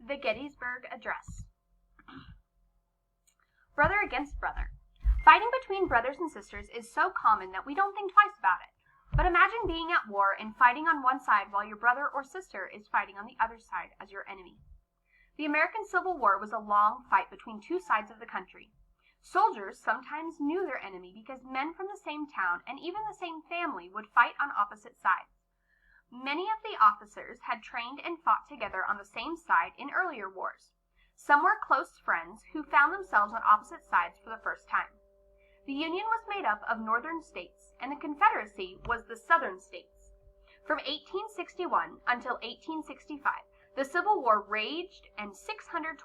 The Gettysburg Address. Brother against brother. Fighting between brothers and sisters is so common that we don't think twice about it. But imagine being at war and fighting on one side while your brother or sister is fighting on the other side as your enemy. The American Civil War was a long fight between two sides of the country. Soldiers sometimes knew their enemy because men from the same town and even the same family would fight on opposite sides. Many of the officers had trained and fought together on the same side in earlier wars. Some were close friends who found themselves on opposite sides for the first time. The Union was made up of northern states, and the Confederacy was the southern states. From 1861 until 1865, the Civil War raged and 620,000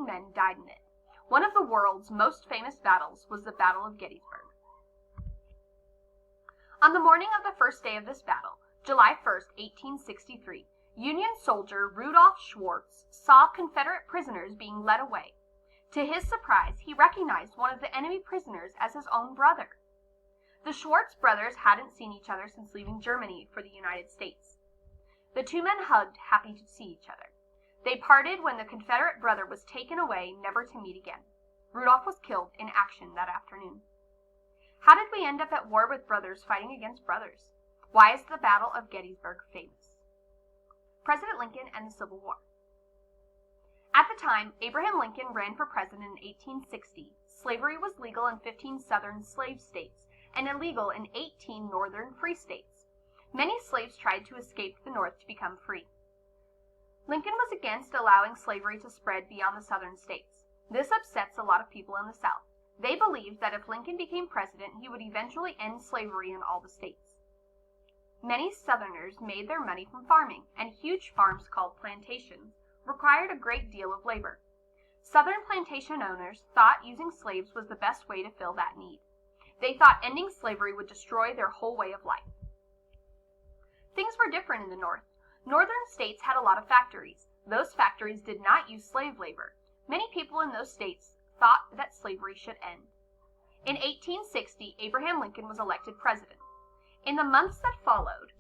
men died in it. One of the world's most famous battles was the Battle of Gettysburg. On the morning of the first day of this battle, July 1st, 1863, Union soldier Rudolf Schwartz saw Confederate prisoners being led away. To his surprise, he recognized one of the enemy prisoners as his own brother. The Schwartz brothers hadn't seen each other since leaving Germany for the United States. The two men hugged, happy to see each other. They parted when the Confederate brother was taken away, never to meet again. Rudolph was killed in action that afternoon. How did we end up at war with brothers fighting against brothers? Why is the Battle of Gettysburg famous? President Lincoln and the Civil War. At the time, Abraham Lincoln ran for president in 1860. Slavery was legal in 15 southern slave states and illegal in 18 northern free states. Many slaves tried to escape the North to become free. Lincoln was against allowing slavery to spread beyond the southern states. This upsets a lot of people in the South. They believed that if Lincoln became president, he would eventually end slavery in all the states. Many Southerners made their money from farming, and huge farms called plantations required a great deal of labor. Southern plantation owners thought using slaves was the best way to fill that need. They thought ending slavery would destroy their whole way of life. Things were different in the North. Northern states had a lot of factories. Those factories did not use slave labor. Many people in those states thought that slavery should end. In 1860, Abraham Lincoln was elected president. In the months that followed,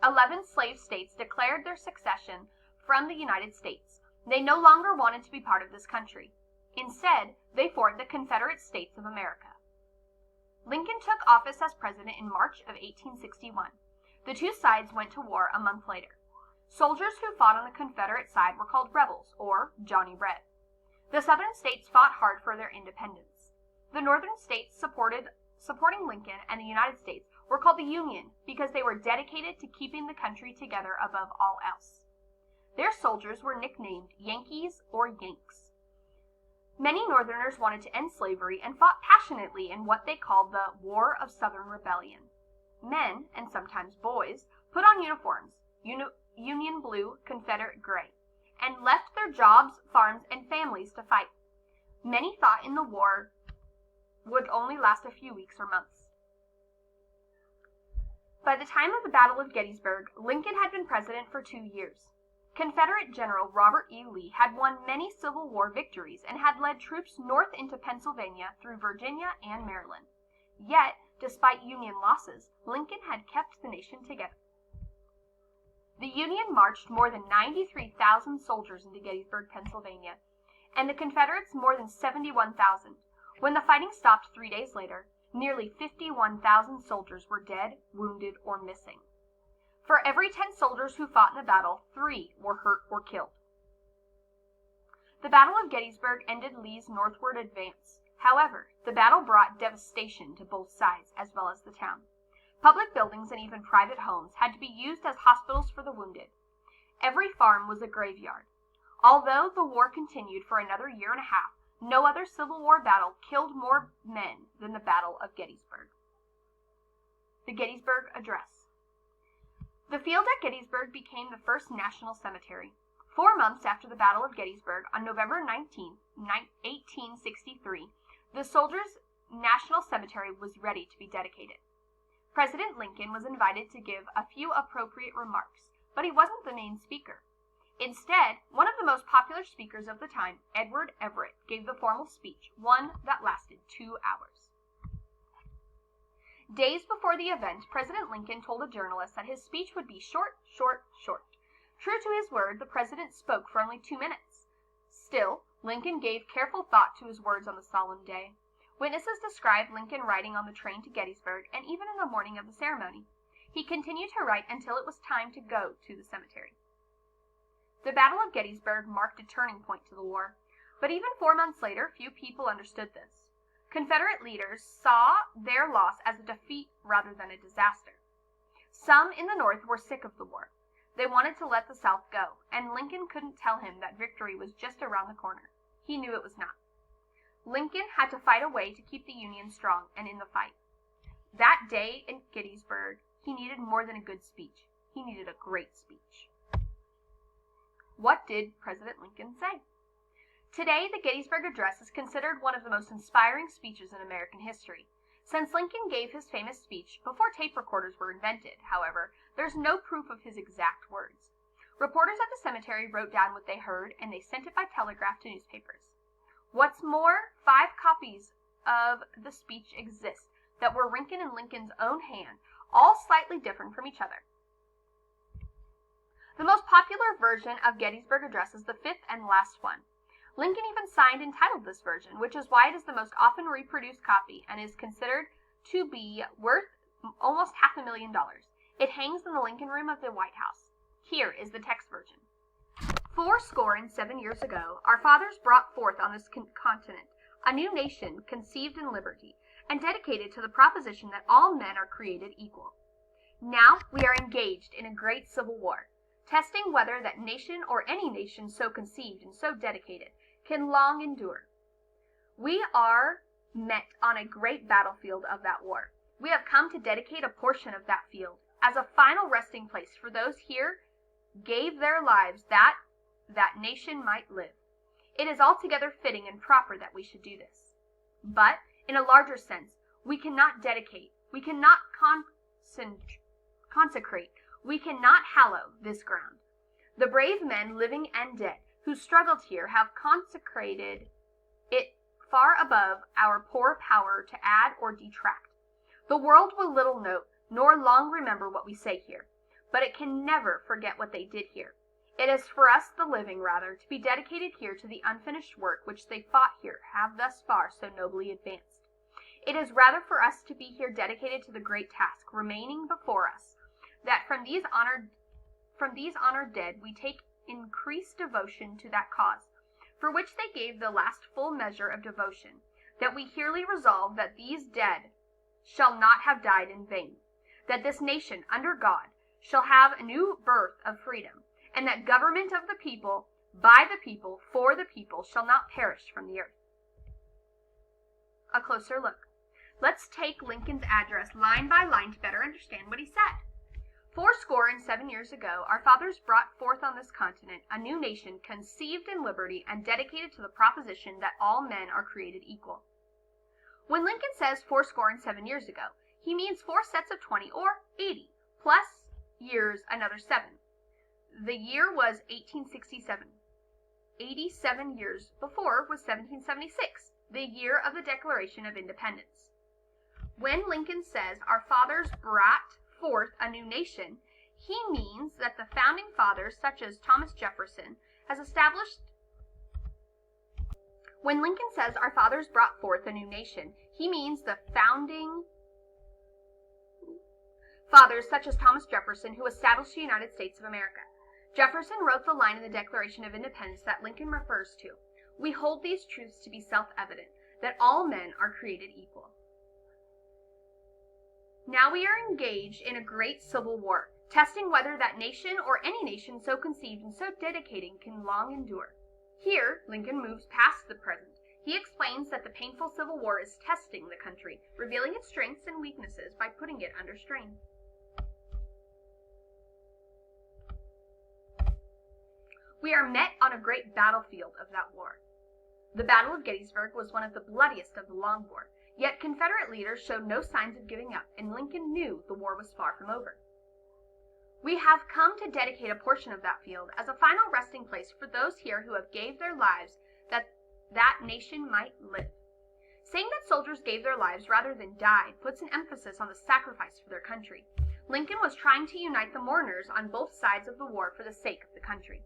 11 slave states declared their secession from the United States. They no longer wanted to be part of this country. Instead, they formed the Confederate States of America. Lincoln took office as president in March of 1861. The two sides went to war a month later. Soldiers who fought on the Confederate side were called rebels, or Johnny Red. The southern states fought hard for their independence. The northern states supporting Lincoln and the United States were called the Union because they were dedicated to keeping the country together above all else. Their soldiers were nicknamed Yankees or Yanks. Many Northerners wanted to end slavery and fought passionately in what they called the War of Southern Rebellion. Men, and sometimes boys, put on uniforms, Union blue, Confederate gray, and left their jobs, farms, and families to fight. Many thought in the war would only last a few weeks or months. By the time of the Battle of Gettysburg, Lincoln had been president for 2 years. Confederate General Robert E. Lee had won many Civil War victories and had led troops north into Pennsylvania through Virginia and Maryland. Yet, despite Union losses, Lincoln had kept the nation together. The Union marched more than 93,000 soldiers into Gettysburg, Pennsylvania, and the Confederates more than 71,000. When the fighting stopped 3 days later, nearly 51,000 soldiers were dead, wounded, or missing. For every 10 soldiers who fought in the battle, 3 were hurt or killed. The Battle of Gettysburg ended Lee's northward advance. However, the battle brought devastation to both sides as well as the town. Public buildings and even private homes had to be used as hospitals for the wounded. Every farm was a graveyard. Although the war continued for another year and a half, no other Civil War battle killed more men than the Battle of Gettysburg. The Gettysburg Address. The field at Gettysburg became the first national cemetery. 4 months after the Battle of Gettysburg, on November 19, 1863, the Soldiers' National Cemetery was ready to be dedicated. President Lincoln was invited to give a few appropriate remarks, but he wasn't the main speaker. Instead, one of the most popular speakers of the time, Edward Everett, gave the formal speech, one that lasted 2 hours. Days before the event, President Lincoln told a journalist that his speech would be short, True to his word, the president spoke for only 2 minutes. Still, Lincoln gave careful thought to his words on the solemn day. Witnesses described Lincoln riding on the train to Gettysburg, and even in the morning of the ceremony. He continued to write until it was time to go to the cemetery. The Battle of Gettysburg marked a turning point to the war, but even 4 months later, few people understood this. Confederate leaders saw their loss as a defeat rather than a disaster. Some in the North were sick of the war. They wanted to let the South go, and Lincoln couldn't tell him that victory was just around the corner. He knew it was not. Lincoln had to fight a way to keep the Union strong and in the fight. That day in Gettysburg, he needed more than a good speech. He needed a great speech. What did President Lincoln say? Today, the Gettysburg Address is considered one of the most inspiring speeches in American history. Since Lincoln gave his famous speech before tape recorders were invented, however, there's no proof of his exact words. Reporters at the cemetery wrote down what they heard, and they sent it by telegraph to newspapers. What's more, 5 copies of the speech exist that were written in Lincoln's own hand, all slightly different from each other. The most popular version of Gettysburg Address is the 5th and last one. Lincoln even signed and titled this version, which is why it is the most often reproduced copy and is considered to be worth almost $500,000. It hangs in the Lincoln Room of the White House. Here is the text version. 87 years ago, our fathers brought forth on this continent a new nation conceived in liberty and dedicated to the proposition that all men are created equal. Now we are engaged in a great civil war, testing whether that nation or any nation so conceived and so dedicated can long endure. We are met on a great battlefield of that war. We have come to dedicate a portion of that field as a final resting place for those here gave their lives that nation might live. It is altogether fitting and proper that we should do this. But, in a larger sense, we cannot dedicate, we cannot consecrate, we cannot hallow this ground. The brave men, living and dead, who struggled here have consecrated it far above our poor power to add or detract. The world will little note, nor long remember what we say here, but it can never forget what they did here. It is for us, the living, rather, to be dedicated here to the unfinished work which they fought here, have thus far so nobly advanced. It is rather for us to be here dedicated to the great task remaining before us, that from these honored dead we take increased devotion to that cause, for which they gave the last full measure of devotion, that we herely resolve that these dead shall not have died in vain, that this nation, under God, shall have a new birth of freedom, and that government of the people, by the people, for the people, shall not perish from the earth. A closer look. Let's take Lincoln's address line by line to better understand what he said. 87 years ago, our fathers brought forth on this continent a new nation conceived in liberty and dedicated to the proposition that all men are created equal. When Lincoln says 87 years ago, he means 4 sets of 20 or 80, plus years another 7. The year was 1867. 87 years before was 1776, the year of the Declaration of Independence. When Lincoln says our fathers brought forth a new nation, he means that the founding fathers, such as Thomas Jefferson, has established. When Lincoln says our fathers brought forth a new nation, he means the founding fathers, such as Thomas Jefferson, who established the United States of America. Jefferson wrote the line in the Declaration of Independence that Lincoln refers to. We hold these truths to be self-evident, that all men are created equal. Now we are engaged in a great civil war, testing whether that nation or any nation so conceived and so dedicated can long endure. Here, Lincoln moves past the present. He explains that the painful Civil War is testing the country, revealing its strengths and weaknesses by putting it under strain. We are met on a great battlefield of that war. The Battle of Gettysburg was one of the bloodiest of the long war, yet Confederate leaders showed no signs of giving up, and Lincoln knew the war was far from over. We have come to dedicate a portion of that field as a final resting place for those here who have gave their lives that nation might live. Saying that soldiers gave their lives rather than died puts an emphasis on the sacrifice for their country. Lincoln was trying to unite the mourners on both sides of the war for the sake of the country.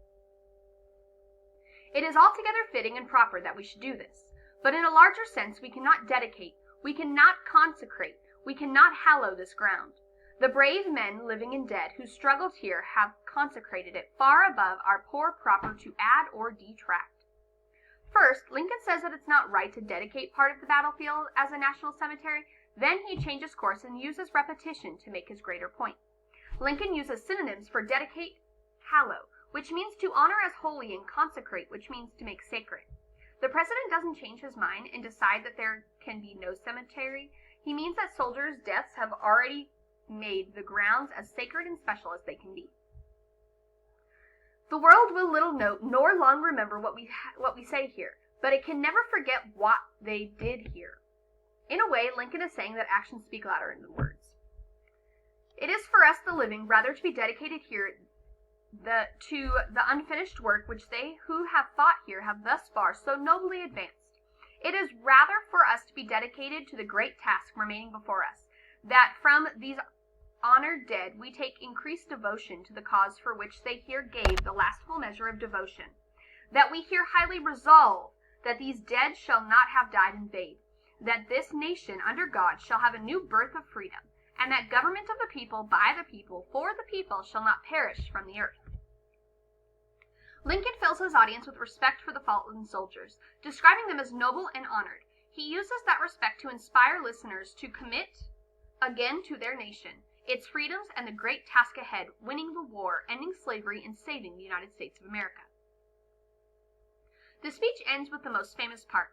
It is altogether fitting and proper that we should do this, but in a larger sense we cannot dedicate, we cannot consecrate, we cannot hallow this ground. The brave men, living and dead, who struggled here have consecrated it far above our poor proper to add or detract. First, Lincoln says that it's not right to dedicate part of the battlefield as a national cemetery. Then he changes course and uses repetition to make his greater point. Lincoln uses synonyms for dedicate, hallow, which means to honor as holy, and consecrate, which means to make sacred. The president doesn't change his mind and decide that there can be no cemetery. He means that soldiers' deaths have already made the grounds as sacred and special as they can be. The world will little note nor long remember what we say here, but it can never forget what they did here. In a way, Lincoln is saying that actions speak louder than words. It is for us, the living, rather to be dedicated here to the unfinished work which they who have fought here have thus far so nobly advanced. It is rather for us to be dedicated to the great task remaining before us, that from these honored dead we take increased devotion to the cause for which they here gave the last full measure of devotion, that we here highly resolve that these dead shall not have died in vain, that this nation under God shall have a new birth of freedom, and that government of the people, by the people, for the people, shall not perish from the earth. Lincoln fills his audience with respect for the fallen soldiers, describing them as noble and honored. He uses that respect to inspire listeners to commit again to their nation, its freedoms, and the great task ahead, winning the war, ending slavery, and saving the United States of America. The speech ends with the most famous part,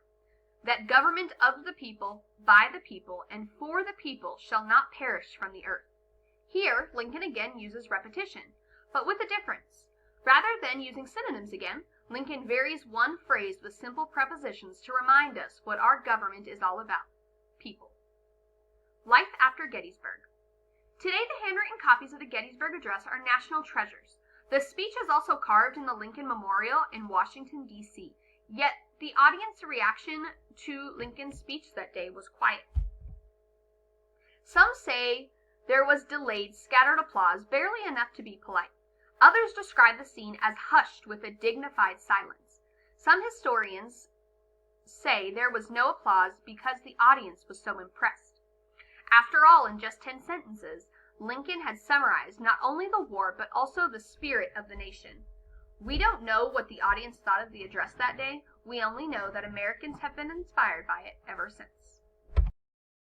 that government of the people, by the people, and for the people shall not perish from the earth. Here, Lincoln again uses repetition, but with a difference. Rather than using synonyms again, Lincoln varies one phrase with simple prepositions to remind us what our government is all about: people. Life after Gettysburg. Today, the handwritten copies of the Gettysburg Address are national treasures. The speech is also carved in the Lincoln Memorial in Washington, D.C., yet the audience reaction to Lincoln's speech that day was quiet. Some say there was delayed, scattered applause, barely enough to be polite. Others describe the scene as hushed with a dignified silence. Some historians say there was no applause because the audience was so impressed. After all, in just 10 sentences, Lincoln had summarized not only the war, but also the spirit of the nation. We don't know what the audience thought of the address that day. We only know that Americans have been inspired by it ever since.